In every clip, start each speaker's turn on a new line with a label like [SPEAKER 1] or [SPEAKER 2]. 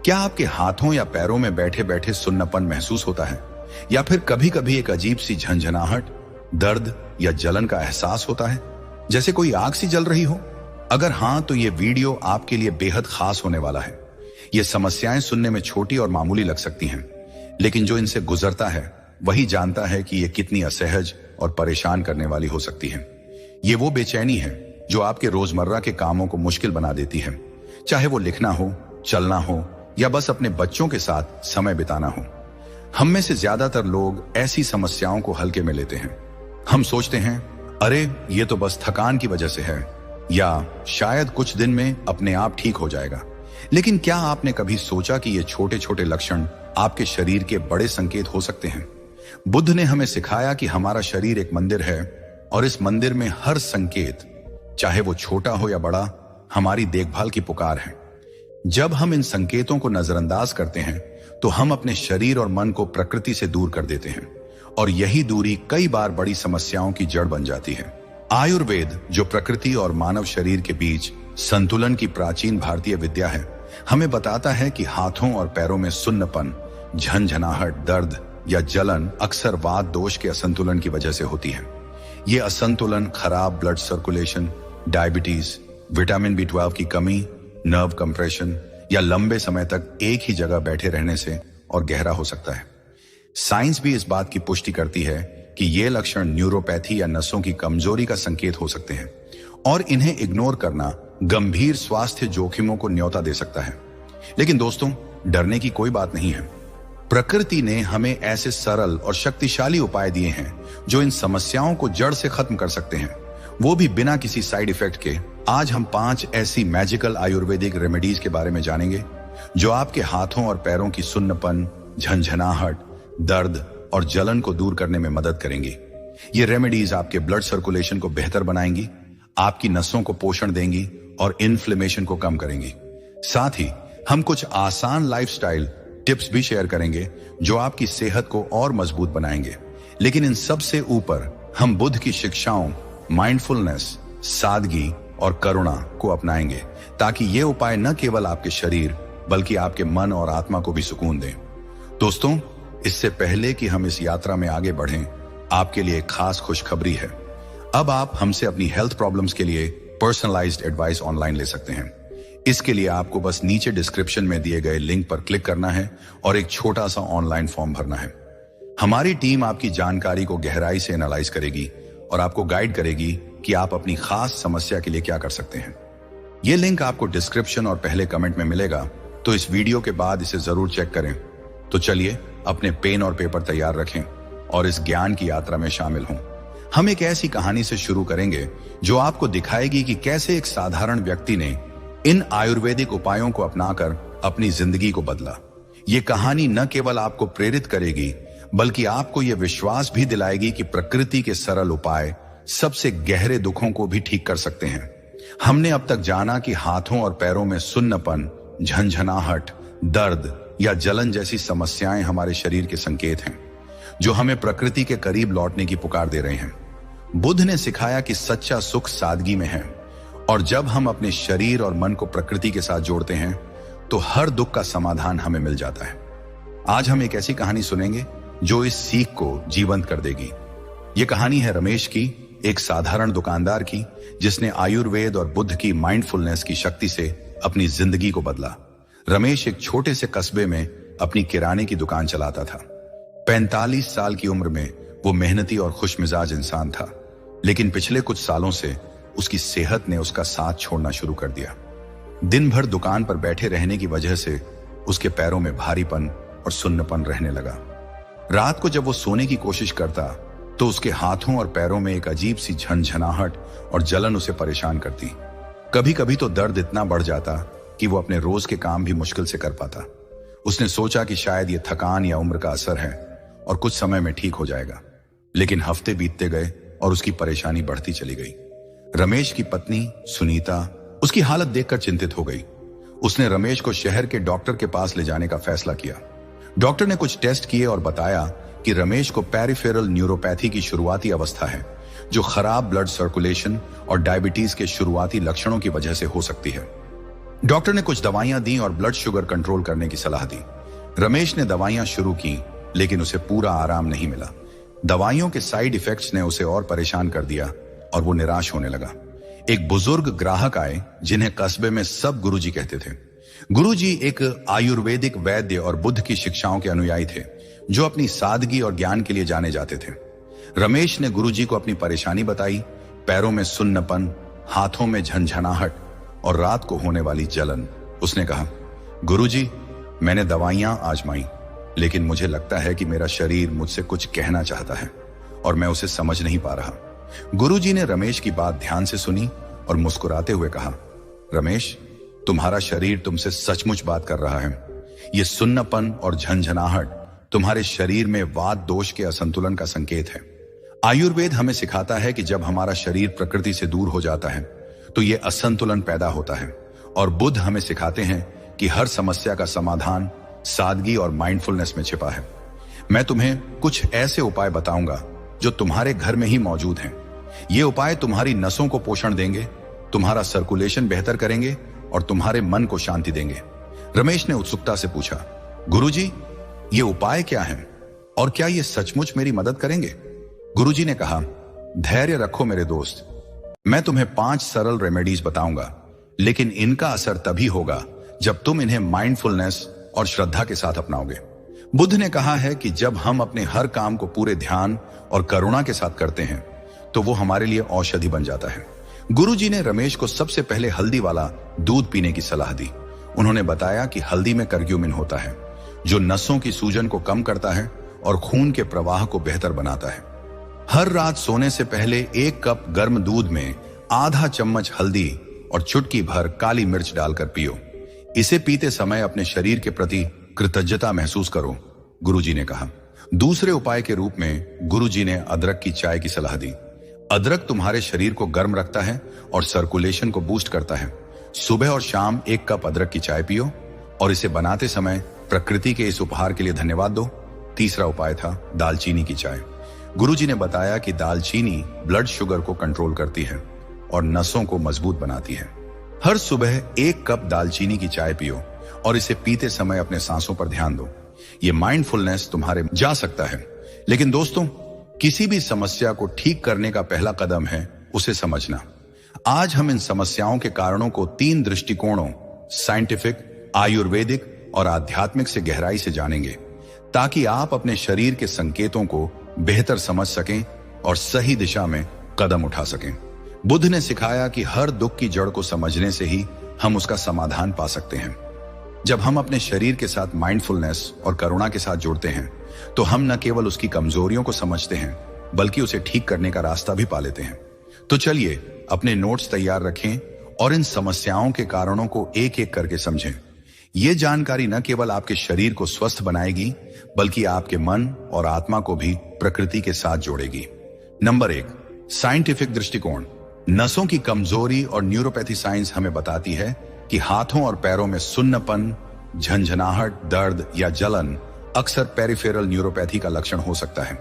[SPEAKER 1] क्या आपके हाथों या पैरों में बैठे बैठे सुन्नपन महसूस होता है, या फिर कभी कभी एक अजीब सी झंझनाहट, दर्द या जलन का एहसास होता है, जैसे कोई आग सी जल रही हो? अगर हाँ, तो ये वीडियो आपके लिए बेहद खास होने वाला है। ये समस्याएं सुनने में छोटी और मामूली लग सकती हैं, लेकिन जो इनसे गुजरता है वही जानता है कि ये कितनी असहज और परेशान करने वाली हो सकती है। ये वो बेचैनी है जो आपके रोजमर्रा के कामों को मुश्किल बना देती है, चाहे वो लिखना हो, चलना हो या बस अपने बच्चों के साथ समय बिताना हो। हम में से ज्यादातर लोग ऐसी समस्याओं को हल्के में लेते हैं। हम सोचते हैं, अरे ये तो बस थकान की वजह से है, या शायद कुछ दिन में अपने आप ठीक हो जाएगा। लेकिन क्या आपने कभी सोचा कि ये छोटे छोटे लक्षण आपके शरीर के बड़े संकेत हो सकते हैं? बुद्ध ने हमें सिखाया कि हमारा शरीर एक मंदिर है और इस मंदिर में हर संकेत, चाहे वो छोटा हो या बड़ा, हमारी देखभाल की पुकार है। जब हम इन संकेतों को नजरअंदाज करते हैं तो हम अपने शरीर और मन को प्रकृति से दूर कर देते हैं, और यही दूरी कई बार बड़ी समस्याओं की जड़ बन जाती है। आयुर्वेद, जो प्रकृति और मानव शरीर के बीच संतुलन की प्राचीन भारतीय विद्या है, हमें बताता है कि हाथों और पैरों में सुन्नपन, झंझनाहट, दर्द या जलन अक्सर वात दोष के असंतुलन की वजह से होती है। ये असंतुलन खराब blood circulation, diabetes, vitamin B12 की कमी, नर्व कंप्रेशन या लंबे समय तक एक ही जगह बैठे रहने से और गहरा हो सकता है। साइंस भी इस बात की पुष्टि करती है कि ये लक्षण न्यूरोपैथी या नसों की कमजोरी का संकेत हो सकते हैं, और इन्हें इग्नोर करना गंभीर स्वास्थ्य जोखिमों को न्योता दे सकता है। लेकिन दोस्तों, डरने की कोई बात नहीं है। प्रकृति ने हमें ऐसे सरल और शक्तिशाली उपाय दिए हैं जो इन समस्याओं को जड़ से खत्म कर सकते हैं, वो भी बिना किसी साइड इफेक्ट के। आज हम 5 ऐसी मैजिकल आयुर्वेदिक रेमेडीज के बारे में जानेंगे जो आपके हाथों और पैरों की सुन्नपन, झंझनाहट, दर्द और जलन को दूर करने में मदद करेंगी। ये रेमेडीज आपके ब्लड सर्कुलेशन को बेहतर बनाएंगी, आपकी नसों को पोषण देंगी और इन्फ्लेमेशन को कम करेंगी। साथ ही हम कुछ आसान लाइफस्टाइल टिप्स भी शेयर करेंगे जो आपकी सेहत को और मजबूत बनाएंगे। लेकिन इन सब से ऊपर हम बुद्ध की शिक्षाओं, माइंडफुलनेस, सादगी और करुणा को अपनाएंगे, ताकि ये उपाय न केवल आपके शरीर बल्कि आपके मन और आत्मा को भी सुकून दें। दोस्तों, इससे पहले कि हम इस यात्रा में आगे बढ़ें, आपके लिए एक खास खुशखबरी है। अब आप हमसे अपनी हेल्थ प्रॉब्लम्स के लिए पर्सनलाइज्ड एडवाइस ऑनलाइन ले सकते हैं। इसके लिए आपको बस नीचे डिस्क्रिप्शन में दिए गए लिंक पर क्लिक करना है और एक छोटा सा ऑनलाइन फॉर्म भरना है। हमारी टीम आपकी जानकारी को गहराई से एनालाइज करेगी और आपको गाइड करेगी कि आप अपनी खास समस्या के लिए क्या कर सकते हैं। यह लिंक आपको डिस्क्रिप्शन और पहले कमेंट में मिलेगा, तो इस वीडियो के बाद इसे जरूर चेक करें। तो चलिए, अपने पेन और पेपर तैयार रखें और इस ज्ञान की यात्रा में शामिल हों। हम एक ऐसी कहानी से शुरू करेंगे जो आपको दिखाएगी कि कैसे एक साधारण व्यक्ति ने इन आयुर्वेदिक उपायों को अपनाकर अपनी जिंदगी को बदला। ये कहानी न केवल आपको प्रेरित करेगी बल्कि आपको यह विश्वास भी दिलाएगी कि प्रकृति के सरल उपाय सबसे गहरे दुखों को भी ठीक कर सकते हैं। हमने अब तक जाना कि हाथों और पैरों में सुन्नपन, झंझनाहट, दर्द या जलन जैसी समस्याएं हमारे शरीर के संकेत हैं जो हमें प्रकृति के करीब लौटने की पुकार दे रहे हैं। बुद्ध ने सिखाया कि सच्चा सुख सादगी में है, और जब हम अपने शरीर और मन को प्रकृति के साथ जोड़ते हैं तो हर दुख का समाधान हमें मिल जाता है। आज हम एक ऐसी कहानी सुनेंगे जो इस सीख को जीवंत कर देगी। यह कहानी है रमेश की, एक साधारण दुकानदार की, जिसने आयुर्वेद और बुद्ध की माइंडफुलनेस की शक्ति से अपनी जिंदगी को बदला। रमेश एक छोटे से कस्बे में अपनी किराने की दुकान चलाता था। 45 साल की उम्र में वो मेहनती और खुशमिजाज इंसान था, लेकिन पिछले कुछ सालों से उसकी सेहत ने उसका साथ छोड़ना शुरू कर दिया। दिन भर दुकान पर बैठे रहने की वजह से उसके पैरों में भारीपन और सुन्नपन रहने लगा। रात को जब वो सोने की कोशिश करता तो उसके हाथों और पैरों में एक अजीब सी झंझनाहट और जलन उसे परेशान करती। कभी कभी तो दर्द इतना बढ़ जाता कि वो अपने रोज के काम भी मुश्किल से कर पाता। उसने सोचा कि शायद ये थकान या उम्र का असर है और कुछ समय में ठीक हो जाएगा। लेकिन हफ्ते बीतते गए और उसकी परेशानी बढ़ती चली गई। रमेश की पत्नी सुनीता उसकी हालत देखकर चिंतित हो गई। उसने रमेश को शहर के डॉक्टर के पास ले जाने का फैसला किया। डॉक्टर ने कुछ टेस्ट किए और बताया कि रमेश को पेरिफेरल न्यूरोपैथी की शुरुआती अवस्था है, जो खराब ब्लड सर्कुलेशन और डायबिटीज के शुरुआती लक्षणों की वजह से हो सकती है। डॉक्टर ने कुछ दवाइयां दी और ब्लड शुगर कंट्रोल करने की सलाह दी। रमेश ने दवाइयां शुरू की, लेकिन उसे पूरा आराम नहीं मिला। दवाइयों के साइड इफेक्ट्स ने उसे और परेशान कर दिया और वो निराश होने लगा। एक बुजुर्ग ग्राहक आए जिन्हें कस्बे में सब गुरुजी कहते थे। गुरुजी एक आयुर्वेदिक वैद्य और बुद्ध की शिक्षाओं के अनुयायी थे, जो अपनी सादगी और ज्ञान के लिए जाने जाते थे। रमेश ने गुरुजी को अपनी परेशानी बताई। पैरों में सुन्नपन, हाथों में झंझनाहट और रात को होने वाली जलन। उसने कहा, गुरुजी, मैंने दवाइयां आजमाई, लेकिन मुझे लगता है कि मेरा शरीर मुझसे कुछ कहना चाहता है और मैं उसे समझ नहीं पा रहा। गुरुजी ने रमेश की बात ध्यान से सुनी और मुस्कुराते हुए कहा, रमेश, तुम्हारा शरीर तुमसे सचमुच बात कर रहा है। यह सुन्नपन और झंझनाहट तुम्हारे शरीर में वात दोष के असंतुलन का संकेत है। आयुर्वेद हमें सिखाता है कि जब हमारा शरीर प्रकृति से दूर हो जाता है तो यह असंतुलन पैदा होता है, और बुद्ध हमें सिखाते हैं कि हर समस्या का समाधान सादगी और माइंडफुलनेस में छिपा है। मैं तुम्हें कुछ ऐसे उपाय बताऊंगा जो तुम्हारे घर में ही मौजूद हैं। ये उपाय तुम्हारी नसों को पोषण देंगे, तुम्हारा सर्कुलेशन बेहतर करेंगे और तुम्हारे मन को शांति देंगे। रमेश ने उत्सुकता से पूछा, गुरुजी, ये उपाय क्या हैं और क्या ये सचमुच मेरी मदद करेंगे? गुरुजी ने कहा, धैर्य रखो मेरे दोस्त, मैं तुम्हें 5 सरल रेमेडीज बताऊंगा, लेकिन इनका असर तभी होगा जब तुम इन्हें माइंडफुलनेस और श्रद्धा के साथ अपनाओगे। बुद्ध ने कहा है कि जब हम अपने हर काम को पूरे ध्यान और करुणा के साथ करते हैं तो वो हमारे लिए औषधि बन जाता है। गुरुजी ने रमेश को सबसे पहले हल्दी वाला दूध पीने की सलाह दी। उन्होंने बताया कि हल्दी में कर्क्यूमिन होता है, जो नसों की सूजन को कम करता है और खून के प्रवाह को बेहतर बनाता है। हर रात सोने से पहले 1 कप गर्म दूध में आधा चम्मच हल्दी और चुटकी भर काली मिर्च डालकर पियो। इसे पीते समय अपने शरीर के प्रति कृतज्ञता महसूस करो, गुरुजी ने कहा। दूसरे उपाय के रूप में गुरुजी ने अदरक की चाय की सलाह दी। अदरक तुम्हारे शरीर को गर्म रखता है और सर्कुलेशन को बूस्ट करता है। सुबह और शाम 1 कप अदरक की चाय पियो और इसे बनाते समय प्रकृति के इस उपहार के लिए धन्यवाद दो। तीसरा उपाय था दालचीनी की चाय। गुरुजी ने बताया कि दालचीनी ब्लड शुगर को कंट्रोल करती है और नसों को मजबूत बनाती है। हर सुबह 1 कप दालचीनी की चाय पियो और इसे पीते समय अपने सांसों पर ध्यान दो। ये माइंडफुलनेस तुम्हारे जा सकता है। लेकिन दोस्तों, किसी भी समस्या को ठीक करने का पहला कदम है उसे समझना। आज हम इन समस्याओं के कारणों को 3 दृष्टिकोणों, साइंटिफिक, आयुर्वेदिक और आध्यात्मिक से गहराई से जानेंगे, ताकि आप अपने शरीर के संकेतों को बेहतर समझ सकें और सही दिशा में कदम उठा सकें। बुद्ध ने सिखाया कि हर दुख की जड़ को समझने से ही हम उसका समाधान पा सकते हैं। जब हम अपने शरीर के साथ माइंडफुलनेस और करुणा के साथ जुड़ते हैं तो हम न केवल उसकी कमजोरियों को समझते हैं, बल्कि उसे ठीक करने का रास्ता भी पा लेते हैं। तो चलिए अपने नोट्स तैयार रखें और इन समस्याओं के कारणों को एक एक करके समझें। ये जानकारी न केवल आपके शरीर को स्वस्थ बनाएगी, बल्कि आपके मन और आत्मा को भी प्रकृति के साथ जोड़ेगी। नंबर 1, साइंटिफिक दृष्टिकोण। नसों की कमजोरी और न्यूरोपैथी साइंस हमें बताती है कि हाथों और पैरों में सुन्नपन, झंझनाहट, दर्द या जलन अक्सर पेरिफेरल न्यूरोपैथी का लक्षण हो सकता है।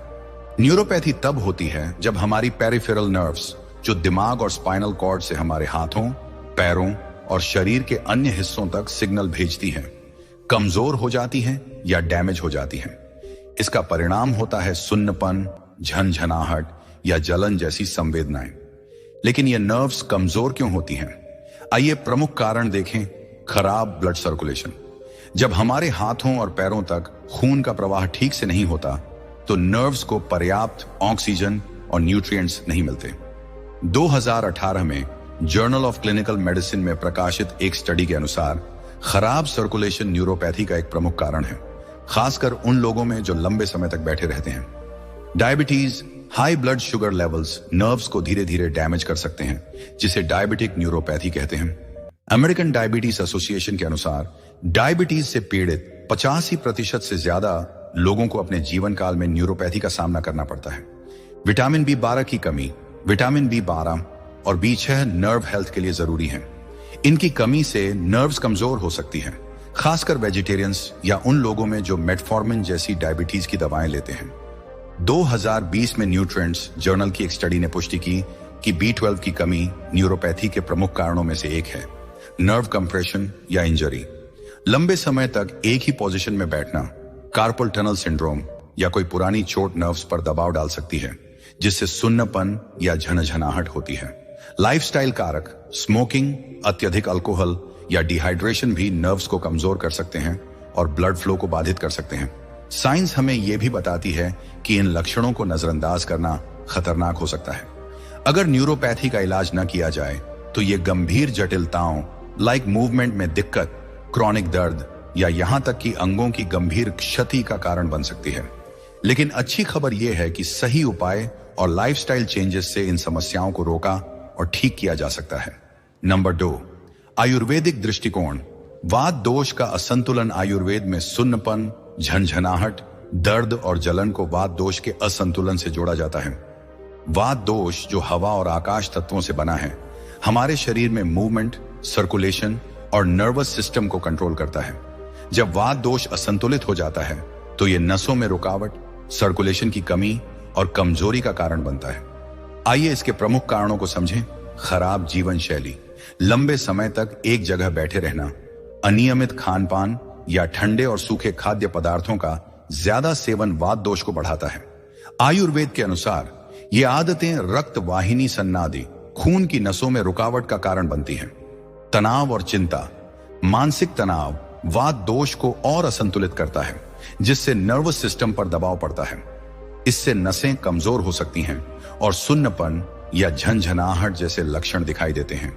[SPEAKER 1] न्यूरोपैथी तब होती है जब हमारी पेरिफेरल नर्व्स, जो दिमाग और स्पाइनल कॉर्ड से हमारे हाथों, पैरों और शरीर के अन्य हिस्सों तक सिग्नल भेजती हैं, कमजोर हो जाती हैं या डैमेज हो जाती हैं। इसका परिणाम होता है सुन्नपन, झंझनाहट या जलन जैसी संवेदनाएं। लेकिन ये नर्व्स कमजोर क्यों होती हैं? आइए प्रमुख कारण देखें। खराब ब्लड सर्कुलेशन। जब हमारे हाथों और पैरों तक खून का प्रवाह ठीक से नहीं होता तो नर्व्स को पर्याप्त ऑक्सीजन और न्यूट्रिएंट्स नहीं मिलते। 2018 में जर्नल ऑफ क्लिनिकल मेडिसिन में प्रकाशित एक स्टडी के अनुसार खराब सर्कुलेशन न्यूरोपैथी का एक प्रमुख कारण है, खासकर उन लोगों में जो लंबे समय तक बैठे रहते हैं। Diabetes, high blood sugar levels nerves को धीरे धीरे डैमेज कर सकते हैं, जिसे डायबिटिक न्यूरोपैथी कहते हैं। अमेरिकन डायबिटीज एसोसिएशन के अनुसार डायबिटीज से पीड़ित 85% से ज्यादा लोगों को अपने जीवन काल में न्यूरोपैथी का सामना करना पड़ता है। विटामिन B12 की कमी, विटामिन B12 और B6 नर्व हेल्थ के लिए जरूरी है। इनकी कमी से नर्व्स कमजोर हो सकती हैं, खासकर वेजिटेरियंस या उन लोगों में जो मेटफॉर्मिन जैसी डायबिटीज की दवाएं लेते हैं। 2020 में न्यूट्रिएंट्स जर्नल की एक स्टडी ने पुष्टि की कि B12 की कमी न्यूरोपैथी के प्रमुख कारणों में से एक है। नर्व कंप्रेशन या इंजरी। लंबे समय तक एक ही पोजीशन में बैठना कार्पल टनल सिंड्रोम या कोई पुरानी चोट नर्व्स पर दबाव डाल सकती है, जिससे सुन्नपन या झनझनाहट होती है। लाइफस्टाइल कारक, स्मोकिंग, अत्यधिक अल्कोहल या डिहाइड्रेशन भी नर्व्स को कमजोर कर सकते हैं और ब्लड फ्लो को बाधित कर सकते हैं। साइंस हमें यह भी बताती है कि इन लक्षणों को नजरअंदाज करना खतरनाक हो सकता है। अगर न्यूरोपैथी का इलाज न किया जाए तो ये गंभीर जटिलताओं लाइक मूवमेंट में दिक्कत, क्रॉनिक दर्द या यहां तक कि अंगों की गंभीर क्षति का कारण बन सकती है। लेकिन अच्छी खबर यह है कि सही उपाय और लाइफस्टाइल चेंजेस से इन समस्याओं को रोका और ठीक किया जा सकता है। नंबर 2, आयुर्वेदिक दृष्टिकोण। वात दोष का असंतुलन। आयुर्वेद में सुन्नपन, झंझनाहट, दर्द और जलन को वात दोष के असंतुलन से जोड़ा जाता है। वात दोष, जो हवा और आकाश तत्वों से बना है, हमारे शरीर में मूवमेंट, सर्कुलेशन और नर्वस सिस्टम को कंट्रोल करता है। जब वात दोष असंतुलित हो जाता है तो यह नसों में रुकावट, सर्कुलेशन की कमी और कमजोरी का कारण बनता है। आइए इसके प्रमुख कारणों को समझें। खराब जीवन शैली, लंबे समय तक एक जगह बैठे रहना, अनियमित खान पान या ठंडे और सूखे खाद्य पदार्थों का ज्यादा सेवन वात दोष को बढ़ाता है। आयुर्वेद के अनुसार ये आदतें रक्त वाहिनी सन्नादि, खून की नसों में रुकावट का कारण बनती हैं। तनाव और चिंता, मानसिक तनाव वात दोष को और असंतुलित करता है, जिससे नर्वस सिस्टम पर दबाव पड़ता है। इससे नसें कमजोर हो सकती हैं और सुन्नपन या झंझनाहट जैसे लक्षण दिखाई देते हैं।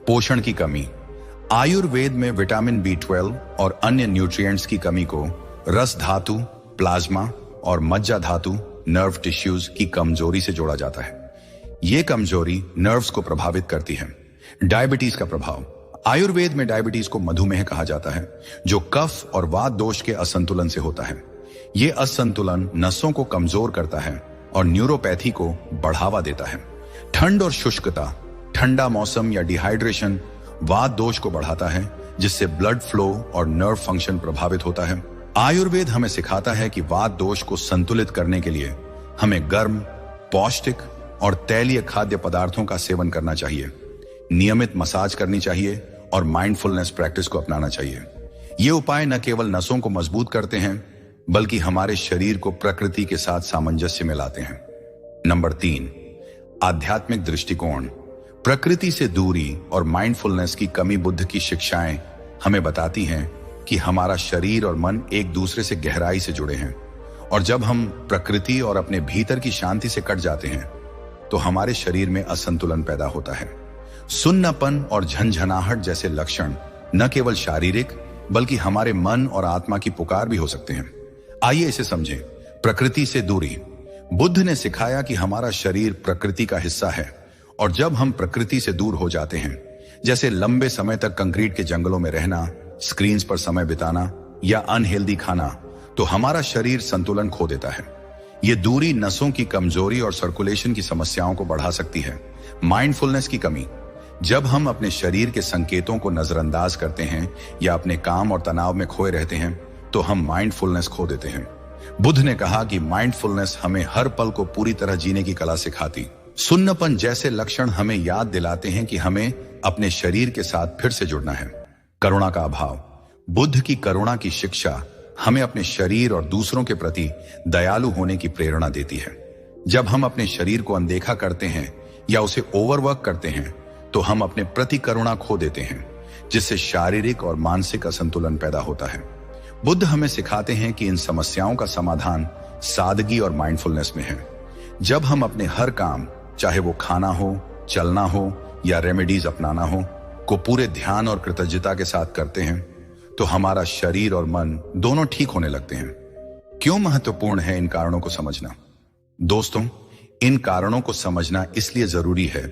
[SPEAKER 1] पोषण की कमी, आयुर्वेद में विटामिन B12 और अन्य न्यूट्रिएंट्स की कमी को रस धातु, प्लाज्मा और मज्जा धातु, नर्व टिश्यूज की कमजोरी से जोड़ा जाता है। यह कमजोरी नर्व्स को प्रभावित करती है। डायबिटीज का प्रभाव, आयुर्वेद में डायबिटीज को मधुमेह कहा जाता है, जो कफ और वात दोष के असंतुलन से होता है। यह असंतुलन नसों को कमजोर करता है और न्यूरोपैथी को बढ़ावा देता है। ठंड और शुष्कता, ठंडा मौसम या डिहाइड्रेशन वात दोष को बढ़ाता है, जिससे ब्लड फ्लो और नर्व फंक्शन प्रभावित होता है। आयुर्वेद हमें सिखाता है कि वात दोष को संतुलित करने के लिए हमें गर्म, पौष्टिक और तैलीय खाद्य पदार्थों का सेवन करना चाहिए, नियमित मसाज करनी चाहिए और माइंडफुलनेस प्रैक्टिस को अपनाना चाहिए। ये उपाय न केवल नसों को मजबूत करते हैं, बल्कि हमारे शरीर को प्रकृति के साथ सामंजस्य में लाते हैं। नंबर 3, आध्यात्मिक दृष्टिकोण। प्रकृति से दूरी और माइंडफुलनेस की कमी। बुद्ध की शिक्षाएं हमें बताती हैं कि हमारा शरीर और मन एक दूसरे से गहराई से जुड़े हैं, और जब हम प्रकृति और अपने भीतर की शांति से कट जाते हैं तो हमारे शरीर में असंतुलन पैदा होता है। सुन्नापन और झंझनाहट जैसे लक्षण न केवल शारीरिक बल्कि हमारे मन और आत्मा की पुकार भी हो सकते हैं। आइए इसे समझें। प्रकृति से दूरी। बुद्ध ने सिखाया कि हमारा शरीर प्रकृति का हिस्सा है, और जब हम प्रकृति से दूर हो जाते हैं, जैसे लंबे समय तक कंक्रीट के जंगलों में रहना, स्क्रीन्स पर समय बिताना या अनहेल्दी खाना, तो हमारा शरीर संतुलन खो देता है। ये दूरी नसों की कमजोरी और सर्कुलेशन की समस्याओं को बढ़ा सकती है। माइंडफुलनेस की कमी। जब हम अपने शरीर के संकेतों को नजरअंदाज करते हैं या अपने काम और तनाव में खोए रहते हैं, तो हम माइंडफुलनेस खो देते हैं। बुद्ध ने कहा कि माइंडफुलनेस हमें हर पल को पूरी तरह जीने की कला सिखाती। सुन्नपन जैसे लक्षण हमें याद दिलाते हैं कि हमें अपने शरीर के साथ फिर से जुड़ना है। करुणा का अभाव। बुद्ध की करुणा की शिक्षा हमें अपने शरीर और दूसरों के प्रति दयालु होने की प्रेरणा देती है। जब हम अपने शरीर को अनदेखा करते हैं या उसे ओवरवर्क करते हैं, तो हम अपने प्रति करुणा खो देते हैं, जिससे शारीरिक और मानसिक असंतुलन पैदा होता है। बुद्ध हमें सिखाते हैं कि इन समस्याओं का समाधान सादगी और माइंडफुलनेस में है। जब हम अपने हर काम, चाहे वो खाना हो, चलना हो या रेमेडीज अपनाना हो, को पूरे ध्यान और कृतज्ञता के साथ करते हैं, तो हमारा शरीर और मन दोनों ठीक होने लगते हैं। क्यों महत्वपूर्ण है इन कारणों को समझना? दोस्तों, इन कारणों को समझना इसलिए जरूरी है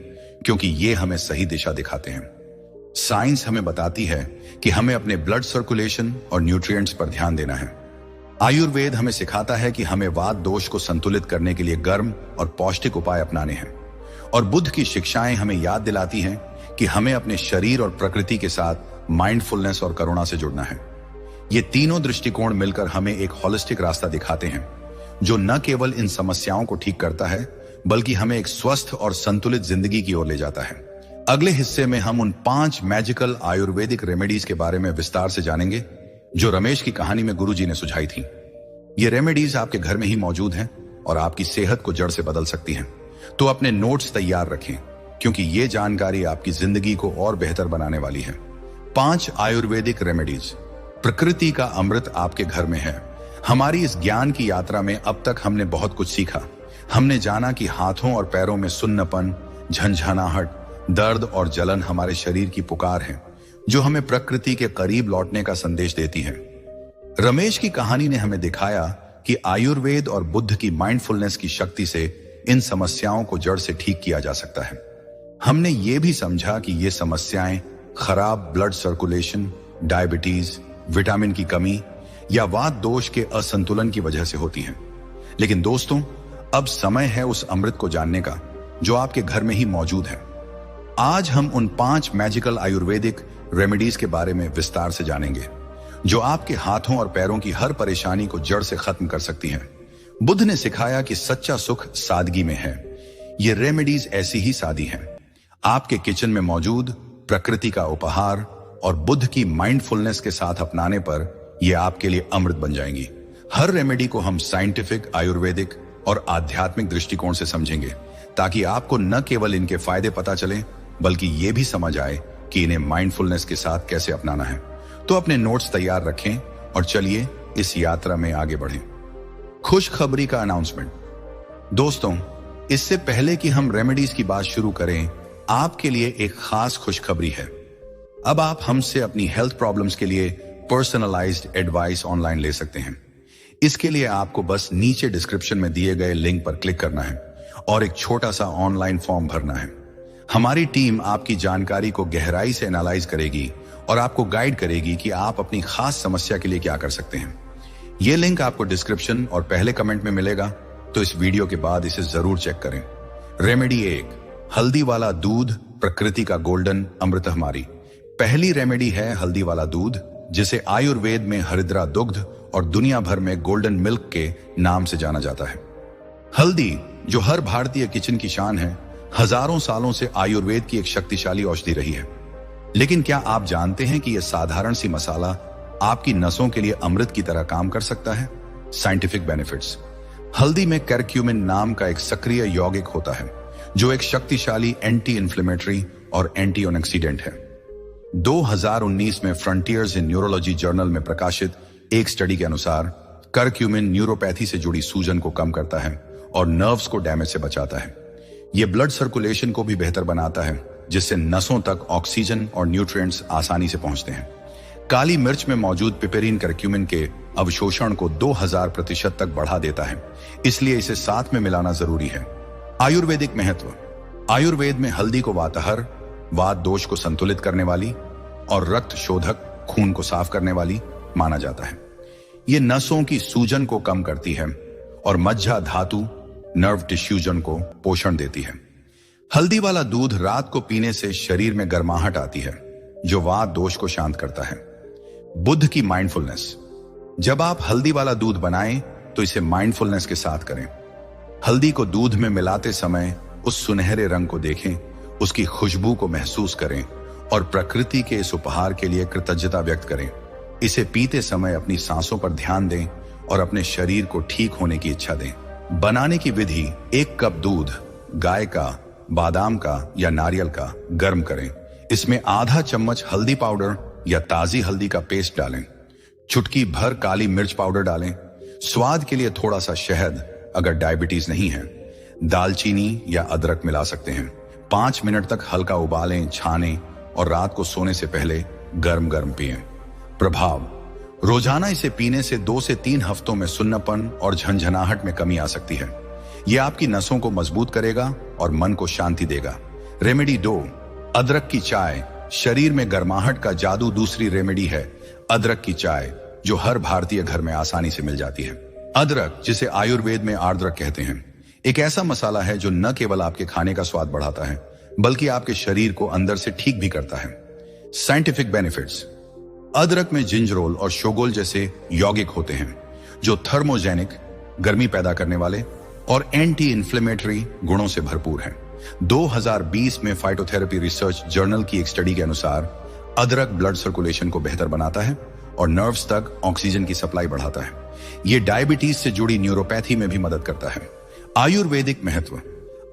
[SPEAKER 1] क्योंकि ये हमें सही दिशा दिखाते हैं। साइंस हमें बताती है कि हमें अपने ब्लड सर्कुलेशन और न्यूट्रिएंट्स पर ध्यान देना है। आयुर्वेद हमें सिखाता है कि हमें वात दोष को संतुलित करने के लिए गर्म और पौष्टिक उपाय अपनाने हैं, और बुद्ध की शिक्षाएं हमें याद दिलाती हैं कि हमें अपने शरीर और प्रकृति के साथ माइंडफुलनेस और करुणा से जुड़ना है। ये तीनों दृष्टिकोण मिलकर हमें एक होलिस्टिक रास्ता दिखाते हैं, जो न केवल इन समस्याओं को ठीक करता है, बल्कि हमें एक स्वस्थ और संतुलित जिंदगी की ओर ले जाता है। अगले हिस्से में हम उन 5 मैजिकल आयुर्वेदिक रेमेडीज के बारे में विस्तार से जानेंगे जो रमेश की कहानी में गुरुजी ने सुझाई थी। ये रेमेडीज आपके घर में ही मौजूद हैं और आपकी सेहत को जड़ से बदल सकती हैं। तो अपने नोट्स तैयार रखें, क्योंकि ये जानकारी आपकी जिंदगी को और बेहतर बनाने वाली है। 5 आयुर्वेदिक रेमेडीज। प्रकृति का अमृत आपके घर में है। हमारी इस ज्ञान की यात्रा में अब तक हमने बहुत कुछ सीखा। हमने जाना कि हाथों और पैरों में सुन्नपन, झंझनाहट, दर्द और जलन हमारे शरीर की पुकार है, जो हमें प्रकृति के करीब लौटने का संदेश देती है। रमेश की कहानी ने हमें दिखाया कि आयुर्वेद और बुद्ध की माइंडफुलनेस की शक्ति से इन समस्याओं को जड़ से ठीक किया जा सकता है। हमने ये भी समझा कि ये समस्याएं खराब ब्लड सर्कुलेशन, डायबिटीज, विटामिन की कमी या वात दोष के असंतुलन की वजह से होती हैं। लेकिन दोस्तों, अब समय है उस अमृत को जानने का जो आपके घर में ही मौजूद है। आज हम उन 5 मैजिकल आयुर्वेदिक रेमेडीज के बारे में विस्तार से जानेंगे जो आपके हाथों और पैरों की हर परेशानी को जड़ से खत्म कर सकती हैं। बुद्ध ने सिखाया कि सच्चा सुख सादगी में है। ये रेमेडीज ऐसी ही सादी हैं, आपके किचन में मौजूद प्रकृति का उपहार और बुद्ध की माइंडफुलनेस के साथ अपनाने पर यह आपके लिए अमृत बन जाएंगी। हर रेमेडी को हम साइंटिफिक, आयुर्वेदिक और आध्यात्मिक दृष्टिकोण से समझेंगे, ताकि आपको न केवल इनके फायदे पता चले, बल्कि यह भी समझ आए कि इन्हें माइंडफुलनेस के साथ कैसे अपनाना है। तो अपने नोट्स तैयार रखें और चलिए इस यात्रा में आगे बढ़ें। खुशखबरी का अनाउंसमेंट। दोस्तों, इससे पहले कि हम रेमेडीज की बात शुरू करें, आपके लिए एक खास खुशखबरी है। अब आप हमसे अपनी हेल्थ प्रॉब्लम्स के लिए पर्सनलाइज्ड एडवाइस ऑनलाइन ले सकते हैं। इसके लिए आपको बस नीचे डिस्क्रिप्शन में दिए गए लिंक पर क्लिक करना है और एक छोटा सा ऑनलाइन फॉर्म भरना है। हमारी टीम आपकी जानकारी को गहराई से एनालाइज करेगी और आपको गाइड करेगी कि आप अपनी खास समस्या के लिए क्या कर सकते हैं। यह लिंक आपको डिस्क्रिप्शन और पहले कमेंट में मिलेगा, तो इस वीडियो के बाद इसे जरूर चेक करें। रेमेडी 1, हल्दी वाला दूध, प्रकृति का गोल्डन अमृत हमारी। पहली रेमेडी है हल्दी वाला दूध, जिसे आयुर्वेद में हरिद्रा दुग्ध और दुनिया भर में गोल्डन मिल्क के नाम से जाना जाता है। हल्दी, जो हर भारतीय किचन की शान है, हजारों सालों से आयुर्वेद की एक शक्तिशाली औषधि रही है। लेकिन क्या आप जानते हैं कि यह साधारण सी मसाला आपकी नसों के लिए अमृत की तरह काम कर सकता है? Scientific benefits. हल्दी में करक्यूमिन नाम का एक सक्रिय यौगिक होता है, जो एक शक्तिशाली एंटी इंफ्लेमेटरी और एंटी ऑक्सीडेंट है। 2019 में फ्रंटियर्स इन न्यूरोलॉजी जर्नल में प्रकाशित एक स्टडी के अनुसार करक्यूमिन न्यूरोपैथी से जुड़ी सूजन को कम करता है और नर्व्स को डैमेज से बचाता है। यह ब्लड सर्कुलेशन को भी बेहतर बनाता है, जिससे नसों तक ऑक्सीजन और न्यूट्रिएंट्स आसानी से पहुंचते हैं। काली मिर्च में मौजूद पिपेरिन करक्यूमिन के अवशोषण को 2000% तक बढ़ा देता है, इसलिए इसे साथ में मिलाना जरूरी है। आयुर्वेदिक महत्व। आयुर्वेद में हल्दी को वातहर, वात दोष को संतुलित करने वाली और रक्त शोधक, खून को साफ करने वाली माना जाता है। यह नसों की सूजन को कम करती है और मज्जा धातु, नर्व टिश्यूजन को पोषण देती है। हल्दी वाला दूध रात को पीने से शरीर में गर्माहट आती है, जो वात दोष को शांत करता है। बुद्ध की माइंडफुलनेस। जब आप हल्दी वाला दूध बनाएं, तो इसे माइंडफुलनेस के साथ करें। हल्दी को दूध में मिलाते समय उस सुनहरे रंग को देखें, उसकी खुशबू को महसूस करें और प्रकृति के इस उपहार के लिए कृतज्ञता व्यक्त करें। इसे पीते समय अपनी सांसों पर ध्यान दें और अपने शरीर को ठीक होने की इच्छा दें। बनाने की विधि: 1 कप दूध, गाय का, बादाम का या नारियल का, गर्म करें। इसमें आधा चम्मच हल्दी पाउडर या ताजी हल्दी का पेस्ट डालें। चुटकी भर काली मिर्च पाउडर डालें। स्वाद के लिए थोड़ा सा शहद, अगर डायबिटीज नहीं है। दालचीनी या अदरक मिला सकते हैं। 5 मिनट तक हल्का उबालें, छानें और रात को सोने से पहले गर्म गर्म पिएं। प्रभाव: रोजाना इसे पीने से 2 से 3 हफ्तों में सुन्नपन और झंझनाहट में कमी आ सकती है। यह आपकी नसों को मजबूत करेगा और मन को शांति देगा। रेमेडी 2, अदरक की चाय, शरीर में गर्माहट का जादू। दूसरी रेमेडी है अदरक की चाय, जो हर भारतीय घर में आसानी से मिल जाती है। अदरक, जिसे आयुर्वेद में आर्द्रक कहते हैं, एक ऐसा मसाला है जो न केवल आपके खाने का स्वाद बढ़ाता है, बल्कि आपके शरीर को अंदर से ठीक भी करता है। Scientific benefits. अदरक में जिंजरोल और शोगोल जैसे यौगिक होते हैं, जो थर्मोजेनिक, गर्मी पैदा करने वाले और एंटी इंफ्लेमेटरी गुणों से भरपूर हैं। 2020 में फाइटोथेरेपी रिसर्च जर्नल की एक स्टडी के अनुसार अदरक ब्लड सर्कुलेशन को बेहतर बनाता है और नर्व्स तक ऑक्सीजन की सप्लाई बढ़ाता है। यह डायबिटीज से जुड़ी न्यूरोपैथी में भी मदद करता है। आयुर्वेदिक महत्व।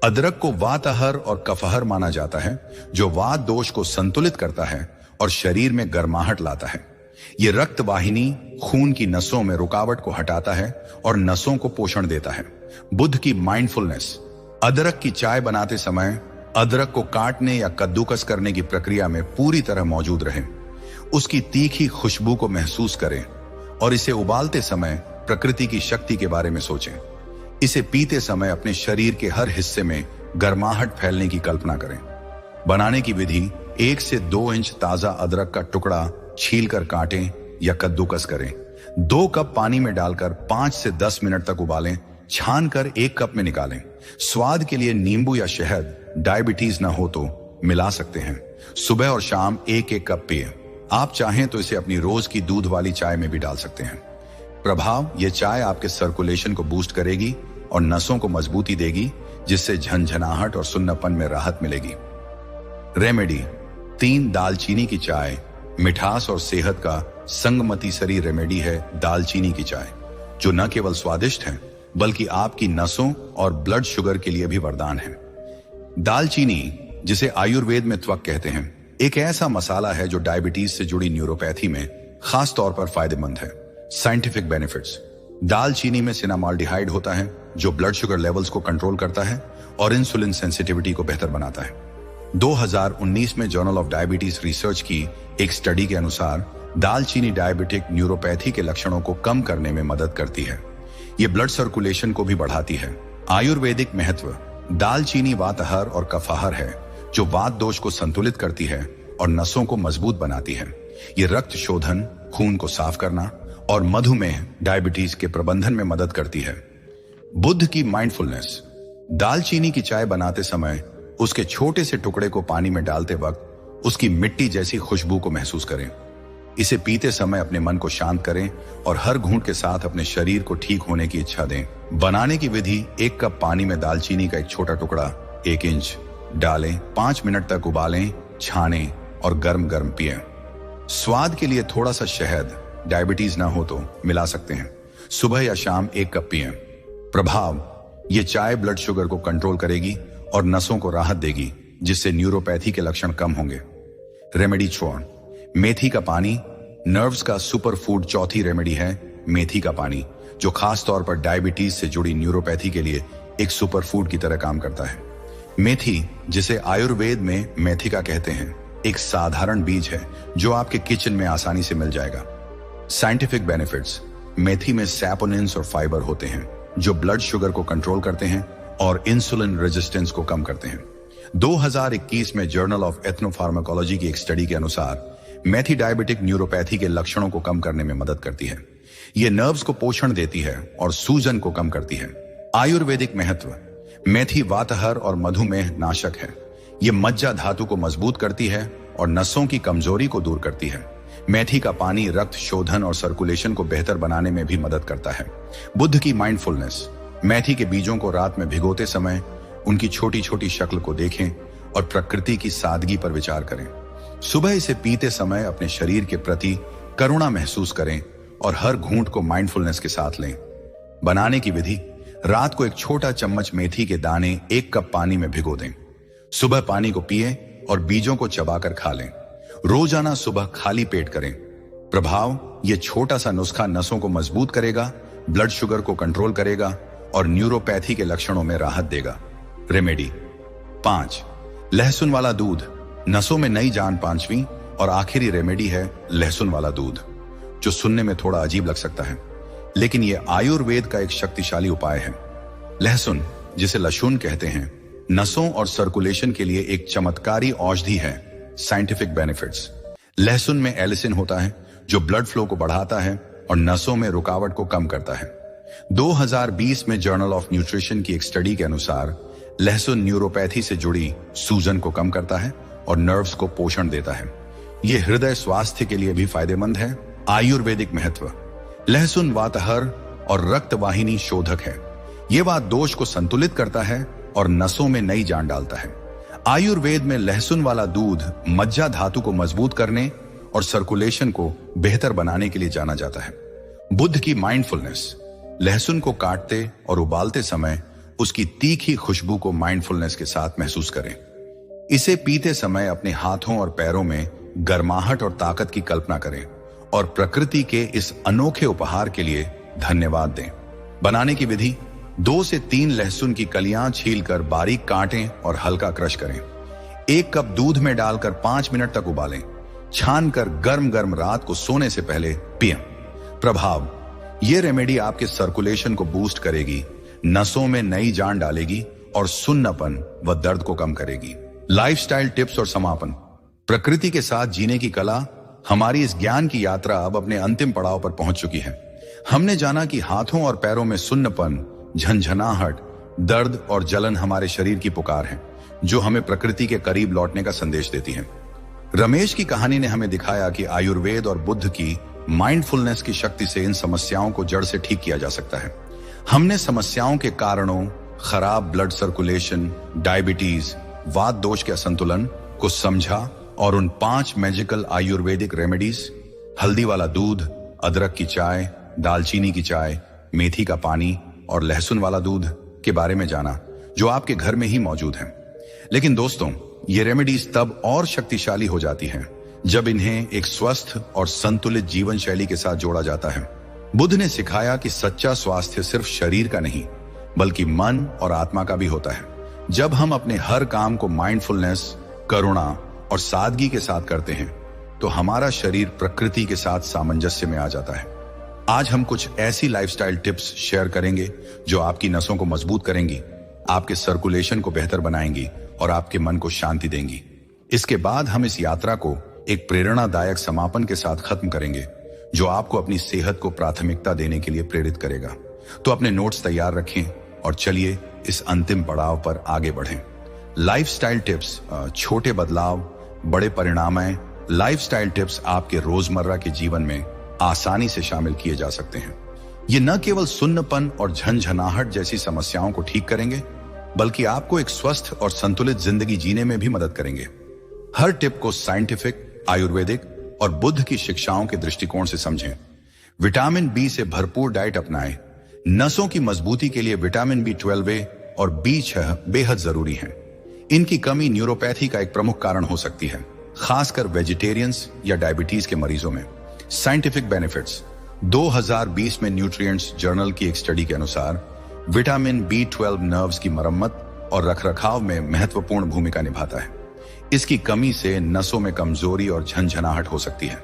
[SPEAKER 1] अदरक को वातहर और कफहर माना जाता है, जो वात दोष को संतुलित करता है और शरीर में गर्माहट लाता है। ये रक्त वाहिनी खून की नसों में रुकावट को हटाता है और नसों को पोषण देता है। बुद्ध की माइंडफुलनेस। अदरक की चाय बनाते समय अदरक को काटने या कद्दूकस करने की प्रक्रिया में पूरी तरह मौजूद रहें। उसकी तीखी खुशबू को महसूस करें और इसे उबालते समय प्रकृति की शक्ति के बारे में सोचें। इसे पीते समय अपने शरीर के हर हिस्से में गर्माहट फैलने की कल्पना करें। बनाने की विधि: 1 से 2 इंच ताजा अदरक का टुकड़ा छीलकर काटें या कद्दूकस करें। 2 कप पानी में डालकर 5 से 10 मिनट तक उबालें। छानकर 1 कप में निकालें। स्वाद के लिए नींबू या शहद, डायबिटीज ना हो तो मिला सकते हैं। सुबह और शाम 1-1 कप पिए। आप चाहें तो इसे अपनी रोज की दूध वाली चाय में भी डाल सकते हैं। प्रभाव: यह चाय आपके सर्कुलेशन को बूस्ट करेगी और नसों को मजबूती देगी, जिससे झंझनाहट और सुन्नपन में राहत मिलेगी। रेमेडी: 3 दालचीनी की चाय। मिठास और सेहत का संगमतीसरी रेमेडी है दालचीनी की चाय, जो न केवल स्वादिष्ट है बल्कि आपकी नसों और ब्लड शुगर के लिए भी वरदान है। दालचीनी, जिसे आयुर्वेद में त्वक कहते हैं, एक ऐसा मसाला है जो डायबिटीज से जुड़ी न्यूरोपैथी में खास तौर पर फायदेमंद है। साइंटिफिक बेनिफिट्स: दालचीनी में सिनामाल्डिहाइड होता है, जो ब्लड शुगर लेवल्स को कंट्रोल करता है और इंसुलिन सेंसिटिविटी को बेहतर बनाता है। 2019 में जर्नल ऑफ डायबिटीज रिसर्च की एक स्टडी के अनुसार दालचीनी डायबिटिक न्यूरोपैथी के लक्षणों को कम करने में मदद करती है। यह ब्लड सर्कुलेशन को भी बढ़ाती है। आयुर्वेदिक महत्व: दालचीनी वातहर और कफाहर है, जो वात दोष को संतुलित करती है और नसों को मजबूत बनाती है। यह रक्त शोधन, खून को साफ करना और मधुमेह डायबिटीज के प्रबंधन में मदद करती है। बुद्ध की माइंडफुलनेस। दालचीनी की चाय बनाते समय उसके छोटे से टुकड़े को पानी में डालते वक्त उसकी मिट्टी जैसी खुशबू को महसूस करें। इसे पीते समय अपने मन को शांत करें और हर घूंट के साथ अपने शरीर को ठीक होने की इच्छा दें। बनाने की विधि: 1 कप पानी में दालचीनी का एक छोटा टुकड़ा 1 इंच डालें, 5 मिनट तक उबालें, छानें और गर्म गर्म पिएं। स्वाद के लिए थोड़ा सा शहद, डायबिटीज ना हो तो मिला सकते हैं। सुबह या शाम 1 कप पिएं। प्रभाव: यह चाय ब्लड शुगर को कंट्रोल करेगी और नसों को राहत देगी, जिससे न्यूरोपैथी के लक्षण कम होंगे। रेमेडी चूर्ण। मेथी का पानी नर्व्स का सुपर फूड। चौथी रेमेडी है मेथी का पानी, जो खास तौर पर डायबिटीज से जुड़ी न्यूरोपैथी के लिए एक सुपर फूड की तरह काम करता है। मेथी, जिसे आयुर्वेद में मेथिका कहते हैं, एक साधारण बीज है जो आपके किचन में आसानी से मिल जाएगा। साइंटिफिक बेनिफिट्स: मेथी में सैपोनिन्स और फाइबर होते हैं, जो ब्लड शुगर को कंट्रोल करते हैं और इंसुलिन रेजिस्टेंस को कम करते हैं। 2021 में जर्नल ऑफ एथनोफार्माकोलॉजी की एक स्टडी के अनुसार मेथी डायबिटिक न्यूरोपैथी के लक्षणों को कम करने में मदद करती है। यह नर्व्स को पोषण देती है और सूजन को कम करती है। आयुर्वेदिक महत्व: मेथी वातहर और मधुमेह नाशक है। यह मज्जा धातु को मजबूत करती है और नसों की कमजोरी को दूर करती है। मेथी का पानी रक्त शोधन और सर्कुलेशन को बेहतर बनाने में भी मदद करता है। बुद्ध की माइंडफुलनेस। मेथी के बीजों को रात में भिगोते समय उनकी छोटी छोटी शक्ल को देखें और प्रकृति की सादगी पर विचार करें। सुबह इसे पीते समय अपने शरीर के प्रति करुणा महसूस करें और हर घूंट को माइंडफुलनेस के साथ लें। बनाने की विधि: रात को एक छोटा चम्मच मेथी के दाने 1 कप पानी में भिगो दें। सुबह पानी को पिएं और बीजों को चबाकर खा लें। रोजाना सुबह खाली पेट करें। प्रभाव: यह छोटा सा नुस्खा नसों को मजबूत करेगा, ब्लड शुगर को कंट्रोल करेगा और न्यूरोपैथी के लक्षणों में राहत देगा। रेमेडी 5. लहसुन वाला दूध। नसों में नई जान। 5वीं और आखिरी रेमेडी है लहसुन वाला दूध, जो सुनने में थोड़ा अजीब लग सकता है, लेकिन यह आयुर्वेद का एक शक्तिशाली उपाय है। लहसुन, जिसे लहसुन कहते हैं, नसों और सर्कुलेशन के लिए एक चमत्कारी औषधि है। साइंटिफिक बेनिफिट्स: लहसुन में एलिसिन होता है, जो ब्लड फ्लो को बढ़ाता है और नसों में रुकावट को कम करता है। 2020 में जर्नल ऑफ न्यूट्रिशन की एक स्टडी के अनुसार लहसुन न्यूरोपैथी से जुड़ी सूजन को कम करता है और नर्व्स को पोषण देता है। यह हृदय स्वास्थ्य के लिए भी फायदेमंद है। आयुर्वेदिक महत्व: लहसुन वातहर और रक्त वाहिनी शोधक है। यह वात दोष को संतुलित करता है और नसों में नई जान डालता है। आयुर्वेद में लहसुन वाला दूध मज्जा धातु को मजबूत करने और सर्कुलेशन को बेहतर बनाने के लिए जाना जाता है। बुद्ध की माइंडफुलनेस। लहसुन को काटते और उबालते समय उसकी तीखी खुशबू को माइंडफुलनेस के साथ महसूस करें। इसे पीते समय अपने हाथों और पैरों में गर्माहट और ताकत की कल्पना करें और प्रकृति के इस अनोखे उपहार के लिए धन्यवाद दें। बनाने की विधि: 2 से 3 लहसुन की कलियां छीलकर बारीक काटें और हल्का क्रश करें। 1 कप दूध में डालकर 5 मिनट तक उबालें। छानकर गर्म गर्म रात को सोने से पहले पिएं। प्रभाव: यह रेमेडी आपके सर्कुलेशन को बूस्ट करेगी, नसों में नई जान डालेगी और सुन्नपन व दर्द को कम करेगी। लाइफस्टाइल टिप्स और समापन। प्रकृति के साथ जीने की कला। हमारी इस ज्ञान की यात्रा अब अपने अंतिम पड़ाव पर पहुंच चुकी है। हमने जाना कि हाथों और पैरों में सुन्नपन, झंझनाहट, दर्द और जलन हमारे शरीर की पुकार है, जो हमें प्रकृति के करीब लौटने का संदेश देती है। रमेश की कहानी ने हमें दिखाया कि आयुर्वेद और बुद्ध की माइंडफुलनेस की शक्ति से इन समस्याओं को जड़ से ठीक किया जा सकता है। हमने समस्याओं के कारणों, खराब ब्लड सर्कुलेशन, डायबिटीज, वात दोष के असंतुलन को समझा और उन 5 मैजिकल आयुर्वेदिक रेमेडीज, हल्दी वाला दूध, अदरक की चाय, दालचीनी की चाय, मेथी का पानी और लहसुन वाला दूध के बारे में जाना, जो आपके घर में ही मौजूद हैं। लेकिन दोस्तों, ये रेमेडीज तब और शक्तिशाली हो जाती हैं जब इन्हें एक स्वस्थ और संतुलित जीवन शैली के साथ जोड़ा जाता है। बुद्ध ने सिखाया कि सच्चा स्वास्थ्य सिर्फ शरीर का नहीं, बल्कि मन और आत्मा का भी होता है। जब हम अपने हर काम को माइंडफुलनेस, करुणा और सादगी के साथ करते हैं, तो हमारा शरीर प्रकृति के साथ सामंजस्य में आ जाता है। आज हम कुछ ऐसी लाइफस्टाइल टिप्स शेयर करेंगे जो आपकी नसों को मजबूत करेंगी, आपके सर्कुलेशन को बेहतर बनाएंगी और आपके मन को शांति देंगी। इसके बाद हम इस यात्रा को एक प्रेरणादायक समापन के साथ खत्म करेंगे, जो आपको अपनी सेहत को प्राथमिकता देने के लिए प्रेरित करेगा। तो अपने नोट्स तैयार रखें और चलिए इस अंतिम पड़ाव पर आगे बढ़ें। लाइफस्टाइल टिप्स, छोटे बदलाव, बड़े परिणाम हैं। लाइफस्टाइल टिप्स आपके रोजमर्रा के जीवन में आसानी से शामिल किए जा सकते हैं। ये न केवल सुन्नपन और झंझनाहट जैसी समस्याओं को ठीक करेंगे, बल्कि आपको एक स्वस्थ और संतुलित जिंदगी जीने में भी मदद करेंगे। हर टिप को साइंटिफिक, आयुर्वेदिक और बुद्ध की शिक्षाओं के दृष्टिकोण से समझें। विटामिन बी से भरपूर डाइट अपनाएं। नसों की मजबूती के लिए विटामिन B12 और B6 बेहद जरूरी हैं। इनकी कमी न्यूरोपैथी का एक प्रमुख कारण हो सकती है, खासकर वेजिटेरियंस या डायबिटीज के मरीजों में। Scientific benefits. 2020 में न्यूट्रिएंट्स जर्नल की एक स्टडी के अनुसार विटामिन B12 नर्व्स की मरम्मत और रखरखाव में महत्वपूर्ण भूमिका निभाता है। इसकी कमी से नसों में कमजोरी और झंझनाहट हो सकती है।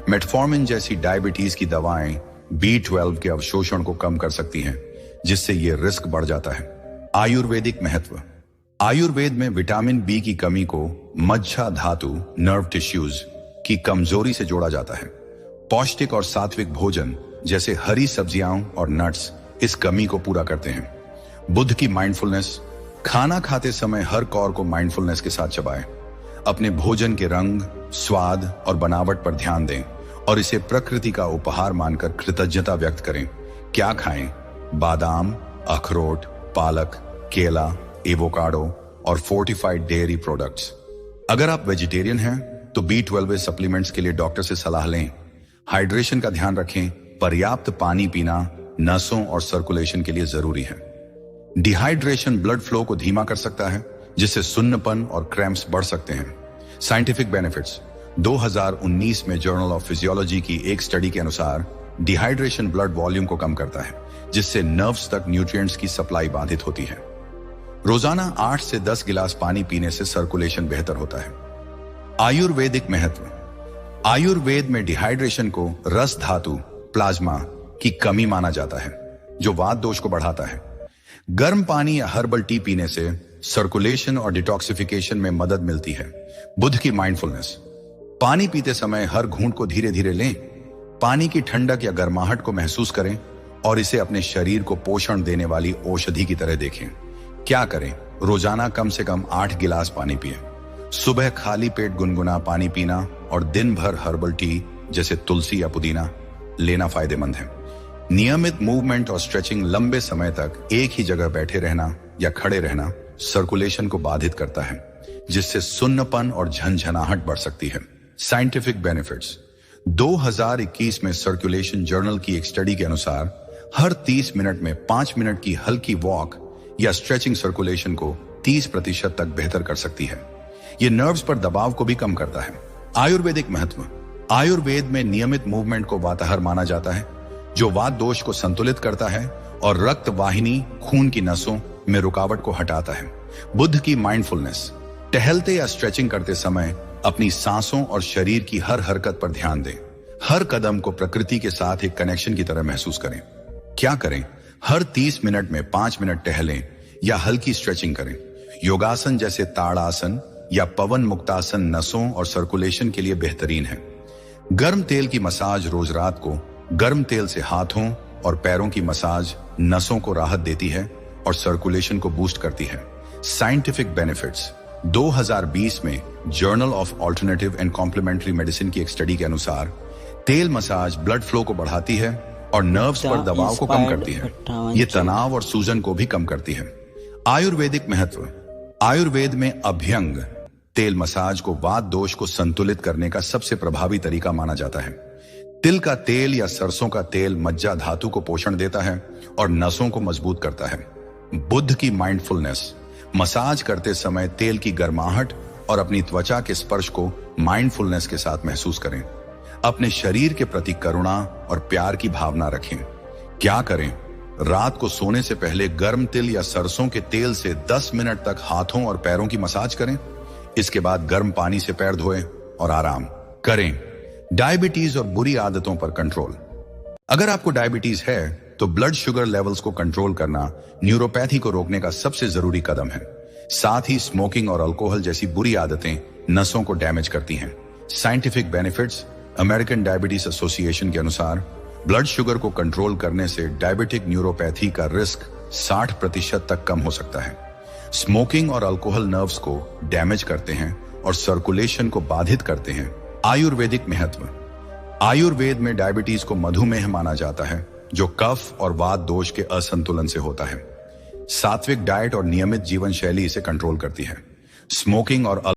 [SPEAKER 1] मेटफॉर्मिन जैसी डायबिटीज की दवाएं B12 के अवशोषण को कम कर सकती हैं, जिससे ये रिस्क बढ़ जाता है। आयुर्वेदिक महत्व। आयुर्वेद में विटामिन बी की कमी को मज्जा धातु, नर्व टिश्यूज की कमजोरी से जोड़ा जाता है। पौष्टिक और सात्विक भोजन जैसे हरी सब्जियां और नट्स इस कमी को पूरा करते हैं। बुद्ध की माइंडफुलनेस। खाना खाते समय हर कौर को माइंडफुलनेस के साथ चबाएं। अपने भोजन के रंग, स्वाद और बनावट पर ध्यान दें और इसे प्रकृति का उपहार मानकर कृतज्ञता व्यक्त करें। क्या खाएं? बादाम, अखरोट, पालक, केला, एवोकाडो और फोर्टिफाइड डेयरी प्रोडक्ट्स। अगर आप वेजिटेरियन हैं तो B12 सप्लीमेंट्स के लिए डॉक्टर से सलाह लें। हाइड्रेशन का ध्यान रखें। पर्याप्त पानी पीना नसों और सर्कुलेशन के लिए जरूरी है। डिहाइड्रेशन ब्लड फ्लो को धीमा कर सकता है, जिससे सुन्नपन और क्रैम्प्स बढ़ सकते हैं। Scientific benefits. 2019 में जर्नल ऑफ फिजियोलॉजी की एक स्टडी के अनुसार डिहाइड्रेशन ब्लड वॉल्यूम को कम करता है, जिससे नर्व्स तक न्यूट्रिएंट्स की सप्लाई बाधित होती है। रोजाना 8 से 10 गिलास पानी पीने से सर्कुलेशन बेहतर होता है। आयुर्वेदिक महत्व। आयुर्वेद में डिहाइड्रेशन को रस धातु, प्लाज्मा की कमी माना जाता है, जो वात दोष को बढ़ाता है। गर्म पानी या हर्बल टी पीने से सर्कुलेशन और डिटॉक्सिफिकेशन में मदद मिलती है। बुद्ध की माइंडफुलनेस। पानी पीते समय हर घूंट को धीरे धीरे लें। पानी की ठंडक या गर्माहट को महसूस करें और इसे अपने शरीर को पोषण देने वाली औषधि की तरह देखें। क्या करें? रोजाना कम से कम 8 गिलास पानी पिएं। सुबह खाली पेट गुनगुना पानी पीना और दिन भर हर्बल टी जैसे तुलसी या पुदीना लेना फायदेमंद है। नियमित मूवमेंट और स्ट्रेचिंग, लंबे समय तक एक ही जगह बैठे रहना या खड़े रहना सर्कुलेशन को बाधित करता है, जिससे सुन्नपन और झनझनाहट बढ़ सकती है। Scientific benefits. 2021 में सर्कुलेशन जर्नल की एक स्टडी के अनुसार हर 30 मिनट में 5 मिनट की हल्की वॉक या स्ट्रेचिंग सर्कुलेशन को 30% तक बेहतर कर सकती है। यह नर्व्स पर दबाव को भी कम करता है। आयुर्वेदिक महत्व। आयुर्वेद में नियमित मूवमेंट को वाताहार माना जाता है, जो वात दोष को संतुलित करता है और रक्त वाहिनी खून की नसों में रुकावट को हटाता है। बुद्ध की माइंडफुलनेस। टहलते या स्ट्रेचिंग करते समय अपनी सांसों और शरीर की हर हरकत पर ध्यान दें। हर कदम को प्रकृति के साथ एक कनेक्शन की तरह महसूस करें। क्या करें? हर 30 मिनट में 5 मिनट टहलें या हल्की स्ट्रेचिंग करें। योगासन जैसे ताड़ासन या पवन मुक्तासन नसों और सर्कुलेशन के लिए बेहतरीन है। गर्म तेल की मसाज। रोज रात को गर्म तेल से हाथों और पैरों की मसाज नसों को राहत देती है और सर्कुलेशन को बूस्ट करती है। Scientific benefits. 2020 में journal of alternative and complementary medicine की एक स्टडी के अनुसार तेल मसाज ब्लड फ्लो को बढ़ाती है और नर्व्स पर दबाव को कम करती है। ये तनाव और सूजन को भी कम करती है। आयुर्वेदिक महत्व। आयुर्वेद में अभ्यंग तेल मसाज को वात दोष को संतुलित करने का सबसे प्रभावी तरीका माना जाता है। तिल का तेल या सरसों का तेल मज्जा धातु को पोषण देता है और नसों को मजबूत करता है। बुद्ध की माइंडफुलनेस। मसाज करते समय तेल की गर्माहट और अपनी त्वचा के स्पर्श को माइंडफुलनेस के साथ महसूस करें। अपने शरीर के प्रति करुणा और प्यार की भावना रखें। क्या करें? रात को सोने से पहले गर्म तिल या सरसों के तेल से 10 मिनट तक हाथों और पैरों की मसाज करें। इसके बाद गर्म पानी से पैर धोएं और आराम करें। डायबिटीज और बुरी आदतों पर कंट्रोल। अगर आपको डायबिटीज है तो ब्लड शुगर लेवल्स को कंट्रोल करना न्यूरोपैथी को रोकने का सबसे जरूरी कदम है। साथ ही स्मोकिंग और अल्कोहल जैसी बुरी आदतें नसों को डैमेज करती हैं। Scientific benefits. American diabetes association के अनुसार ब्लड शुगर को कंट्रोल करने से डायबिटिक न्यूरोपैथी का रिस्क 60% तक कम हो सकता है। स्मोकिंग और अल्कोहल नर्व्स को डैमेज करते हैं और सर्कुलेशन को बाधित करते हैं। आयुर्वेदिक महत्व। आयुर्वेद में डायबिटीज को मधुमेह माना जाता है, जो कफ और वात दोष के असंतुलन से होता है। सात्विक डाइट और नियमित जीवन शैली इसे कंट्रोल करती है। स्मोकिंग और